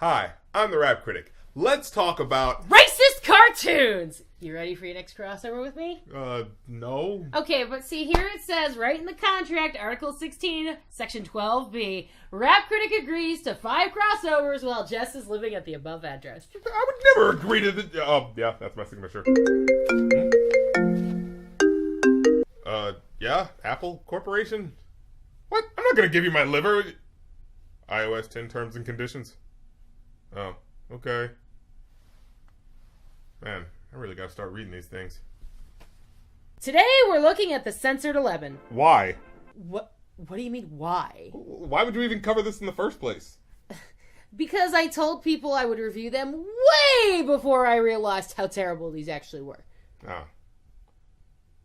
Hi, I'm the Rap Critic. Let's talk about... racist cartoons! You ready for your next crossover with me? No. Okay, but see, here it says, right in the contract, Article 16, Section 12B, Rap Critic agrees to 5 crossovers while Jess is living at the above address. I would never agree to the... Oh, yeah, that's my signature. Yeah, Apple Corporation? What? I'm not gonna give you my liver. iOS 10 terms and conditions. Oh, okay. Man, I really gotta start reading these things. Today we're looking at the Censored 11. Why? What do you mean, why? Why would you even cover this in the first place? Because I told people I would review them way before I realized how terrible these actually were. Oh.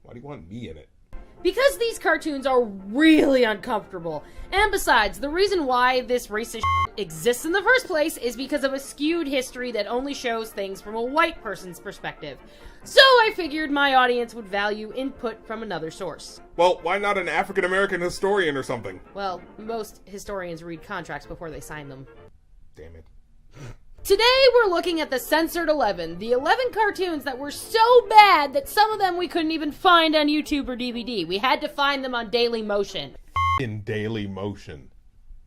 Why do you want me in it? Because these cartoons are really uncomfortable. And besides, the reason why this racist exists in the first place is because of a skewed history that only shows things from a white person's perspective. So I figured my audience would value input from another source. Well, why not an African-American historian or something? Well, most historians read contracts before they sign them. Damn it. Today we're looking at the Censored 11, the 11 cartoons that were so bad that some of them we couldn't even find on YouTube or DVD. We had to find them on Daily Motion. In Daily Motion.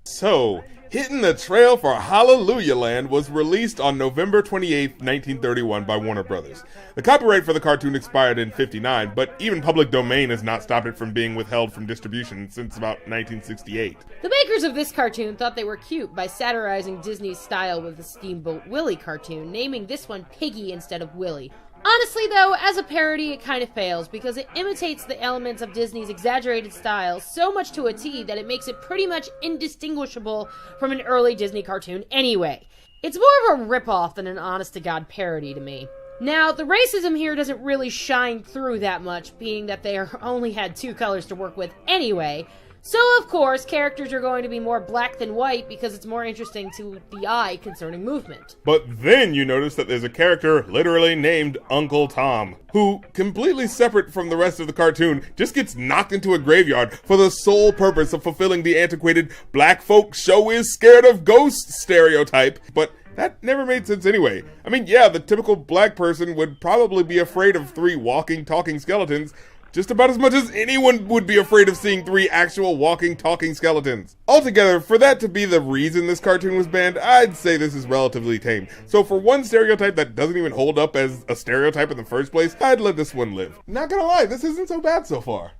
So, Hitting the Trail for Hallelujah Land was released on November 28, 1931 by Warner Brothers. The copyright for the cartoon expired in '59, but even public domain has not stopped it from being withheld from distribution since about 1968. The makers of this cartoon thought they were cute by satirizing Disney's style with the Steamboat Willie cartoon, naming this one Piggy instead of Willie. Honestly, though, as a parody, it kind of fails because it imitates the elements of Disney's exaggerated style so much to a T that it makes it pretty much indistinguishable from an early Disney cartoon anyway. It's more of a ripoff than an honest-to-God parody to me. Now, the racism here doesn't really shine through that much, being that they only had 2 colors to work with anyway. So, of course, characters are going to be more black than white because it's more interesting to the eye concerning movement. But then you notice that there's a character literally named Uncle Tom, who, completely separate from the rest of the cartoon, just gets knocked into a graveyard for the sole purpose of fulfilling the antiquated black folk show is scared of ghosts stereotype. But that never made sense anyway. I mean, yeah, the typical black person would probably be afraid of 3 walking, talking skeletons, just about as much as anyone would be afraid of seeing 3 actual walking, talking skeletons. Altogether, for that to be the reason this cartoon was banned, I'd say this is relatively tame. So for one stereotype that doesn't even hold up as a stereotype in the first place, I'd let this one live. Not gonna lie, this isn't so bad so far.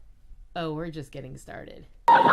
Oh, we're just getting started. Oh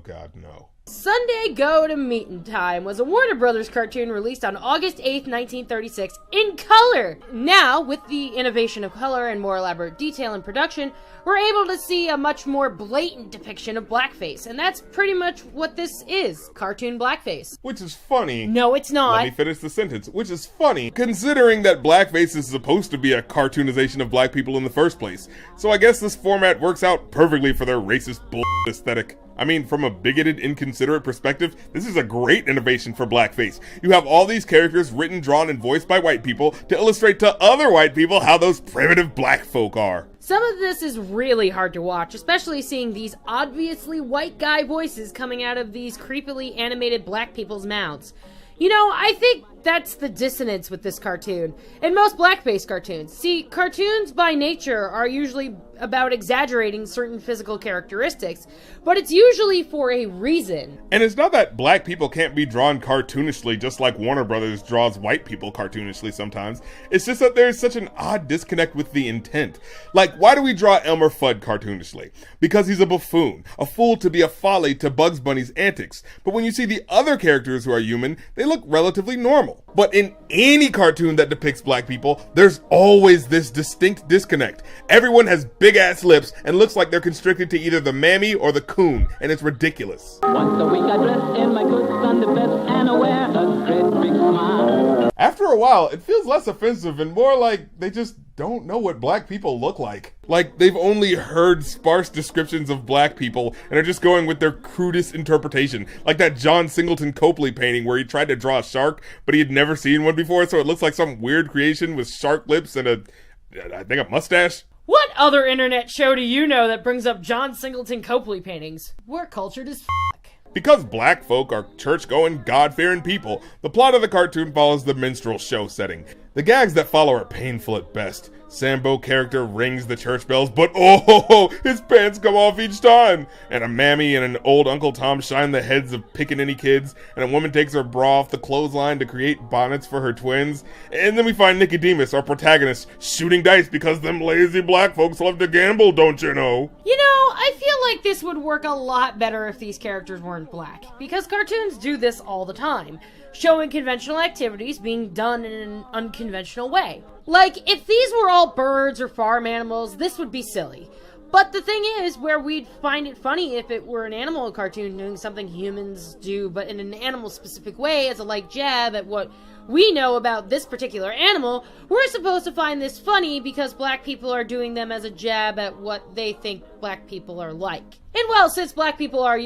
god, no. Sunday Go to Meetin' Time was a Warner Brothers cartoon released on August 8th, 1936, in color! Now, with the innovation of color and more elaborate detail in production, we're able to see a much more blatant depiction of blackface, and that's pretty much what this is, cartoon blackface. Which is funny. No, it's not. Let me finish the sentence. Which is funny, considering that blackface is supposed to be a cartoonization of black people in the first place. So I guess this format works out perfectly for their racist bull aesthetic. I mean, from a bigoted, inconsiderate perspective, this is a great innovation for blackface. You have all these characters written, drawn, and voiced by white people to illustrate to other white people how those primitive black folk are. Some of this is really hard to watch, especially seeing these obviously white guy voices coming out of these creepily animated black people's mouths. You know, I think that's the dissonance with this cartoon, and most blackface cartoons. See, cartoons by nature are usually about exaggerating certain physical characteristics, but it's usually for a reason. And it's not that black people can't be drawn cartoonishly just like Warner Brothers draws white people cartoonishly sometimes. It's just that there's such an odd disconnect with the intent. Like, why do we draw Elmer Fudd cartoonishly? Because he's a buffoon, a fool to be a folly to Bugs Bunny's antics. But when you see the other characters who are human, they look relatively normal. But in any cartoon that depicts black people, there's always this distinct disconnect. Everyone has big ass lips and looks like they're constricted to either the mammy or the coon, and it's ridiculous. Once a week I dress in my good Sunday best and I wear a great big smile. After a while, it feels less offensive and more like they just don't know what black people look like. Like they've only heard sparse descriptions of black people and are just going with their crudest interpretation. Like that John Singleton Copley painting where he tried to draw a shark, but he had never seen one before, so it looks like some weird creation with shark lips and I think a mustache. What other internet show do you know that brings up John Singleton Copley paintings? We're cultured as f***. Because black folk are church-going, God-fearing people, the plot of the cartoon follows the minstrel show setting. The gags that follow are painful at best. Sambo character rings the church bells, but oh, his pants come off each time! And a mammy and an old Uncle Tom shine the heads of pickaninny kids, and a woman takes her bra off the clothesline to create bonnets for her twins. And then we find Nicodemus, our protagonist, shooting dice because them lazy black folks love to gamble, don't you know? You know, I feel like this would work a lot better if these characters weren't black, because cartoons do this all the time, showing conventional activities being done in an unconventional way. Like, if these were all birds or farm animals, this would be silly. But the thing is, where we'd find it funny if it were an animal cartoon doing something humans do, but in an animal-specific way as a light jab at what we know about this particular animal, we're supposed to find this funny because black people are doing them as a jab at what they think black people are like. And well, since black people are,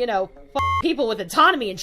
people with autonomy and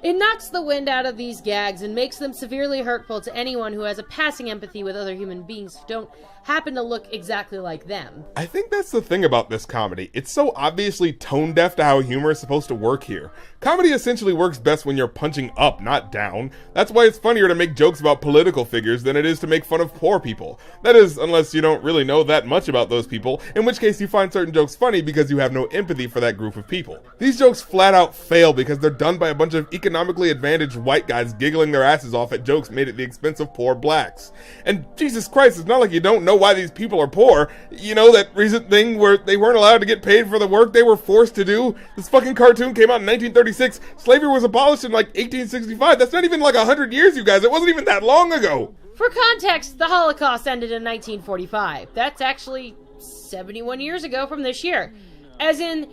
it knocks the wind out of these gags and makes them severely hurtful to anyone who has a passing empathy with other human beings who don't happen to look exactly like them. I think that's the thing about this comedy. It's so obviously tone deaf to how humor is supposed to work here. Comedy essentially works best when you're punching up, not down. That's why it's funnier to make jokes about political figures than it is to make fun of poor people. That is, unless you don't really know that much about those people, in which case you find certain jokes funny because you have no empathy for that group of people. These jokes flat out fail because they're done by a bunch of economically advantaged white guys giggling their asses off at jokes made at the expense of poor blacks. And Jesus Christ, it's not like you don't know why these people are poor. You know that recent thing where they weren't allowed to get paid for the work they were forced to do? This fucking cartoon came out in 1936. Slavery was abolished in like 1865. That's not even like 100 years, you guys. It wasn't even that long ago. For context, the Holocaust ended in 1945. That's actually 71 years ago from this year. As in,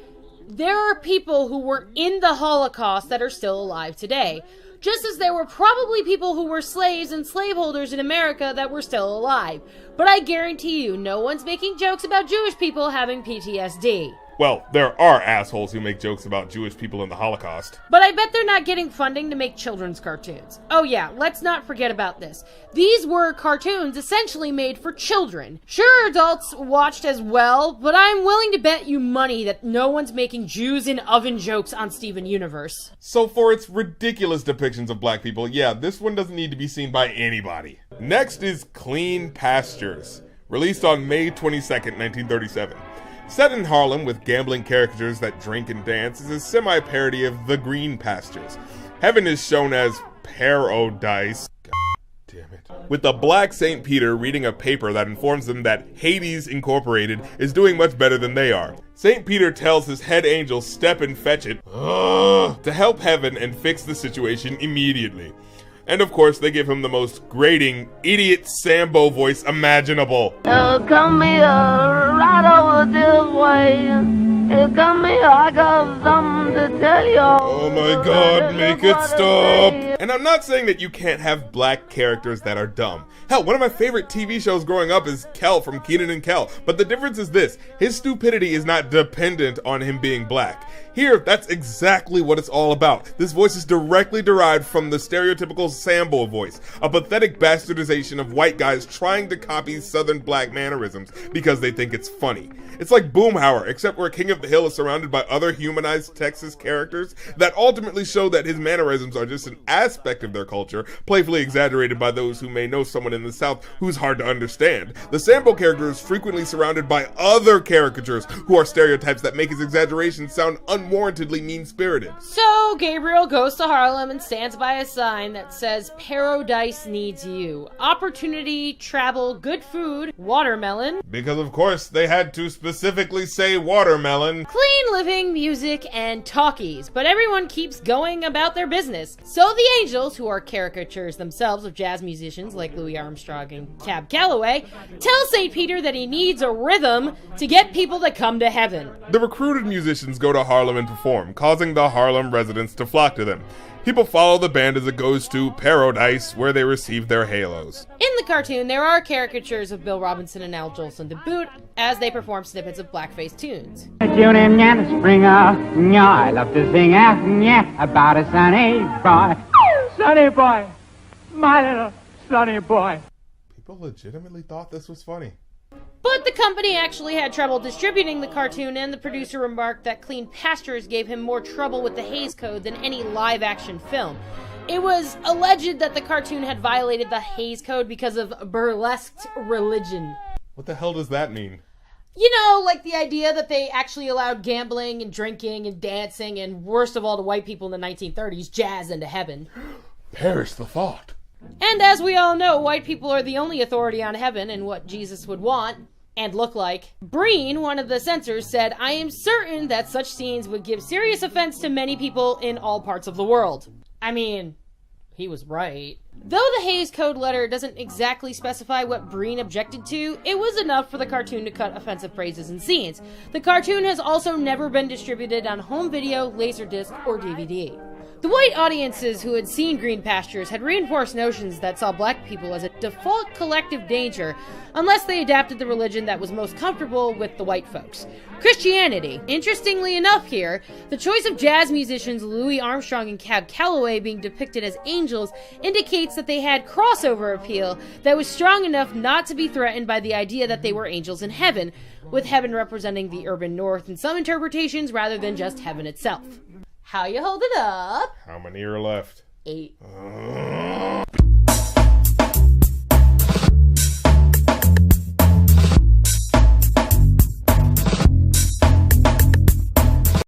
there are people who were in the Holocaust that are still alive today. Just as there were probably people who were slaves and slaveholders in America that were still alive. But I guarantee you, no one's making jokes about Jewish people having PTSD. Well, there are assholes who make jokes about Jewish people in the Holocaust. But I bet they're not getting funding to make children's cartoons. Oh yeah, let's not forget about this. These were cartoons essentially made for children. Sure, adults watched as well, but I'm willing to bet you money that no one's making Jews in oven jokes on Steven Universe. So for its ridiculous depictions of black people, yeah, this one doesn't need to be seen by anybody. Next is Clean Pastures, released on May 22nd, 1937. Set in Harlem with gambling caricatures that drink and dance is a semi-parody of The Green Pastures. Heaven is shown as paradise. God damn it. With the black St. Peter reading a paper that informs them that Hades Incorporated is doing much better than they are. St. Peter tells his head angel, Step and Fetch It, to help Heaven and fix the situation immediately. And of course, they give him the most grating, idiot Sambo voice imaginable. Come here, right over this way. Come here, I got something to tell you. Oh my god, make it stop! And I'm not saying that you can't have black characters that are dumb. Hell, one of my favorite TV shows growing up is Kel from Kenan and Kel. But the difference is this, his stupidity is not dependent on him being black. Here, that's exactly what it's all about. This voice is directly derived from the stereotypical Sambo voice, a pathetic bastardization of white guys trying to copy southern black mannerisms because they think it's funny. It's like Boomhauer, except where King of the Hill is surrounded by other humanized Texas characters that ultimately show that his mannerisms are just an aspect of their culture, playfully exaggerated by those who may know someone in the South who's hard to understand. The Sambo character is frequently surrounded by other caricatures who are stereotypes that make his exaggerations sound unwarrantedly mean-spirited. So, Gabriel goes to Harlem and stands by a sign that says, Paradise needs you. Opportunity, travel, good food, watermelon. Because of course they had to specifically say watermelon. Clean living, music, and talkies. But everyone keeps going about their business. So the angels, who are caricatures themselves of jazz musicians like Louis Armstrong and Cab Calloway, tell St. Peter that he needs a rhythm to get people to come to heaven. The recruited musicians go to Harlem and perform, causing the Harlem residents to flock to them. People follow the band as it goes to Paradise, where they receive their halos. In the cartoon, there are caricatures of Bill Robinson and Al Jolson to boot, as they perform snippets of blackface tunes. June and Springer, I love to sing about a sunny boy. Sunny boy, my little sunny boy. People legitimately thought this was funny. But the company actually had trouble distributing the cartoon, and the producer remarked that Clean Pastures gave him more trouble with the Hays Code than any live-action film. It was alleged that the cartoon had violated the Hays Code because of burlesqued religion. What the hell does that mean? You know, like the idea that they actually allowed gambling and drinking and dancing and, worst of all to white people in the 1930s, jazz into heaven. Perish the thought. And as we all know, white people are the only authority on heaven and what Jesus would want and look like. Breen, one of the censors, said, "I am certain that such scenes would give serious offense to many people in all parts of the world." I mean, he was right. Though the Hays Code letter doesn't exactly specify what Breen objected to, it was enough for the cartoon to cut offensive phrases and scenes. The cartoon has also never been distributed on home video, laserdisc, or DVD. The white audiences who had seen Green Pastures had reinforced notions that saw black people as a default collective danger unless they adapted the religion that was most comfortable with the white folks. Christianity. Interestingly enough here, the choice of jazz musicians Louis Armstrong and Cab Calloway being depicted as angels indicates that they had crossover appeal that was strong enough not to be threatened by the idea that they were angels in heaven, with heaven representing the urban north in some interpretations rather than just heaven itself. How you hold it up? How many are left? 8.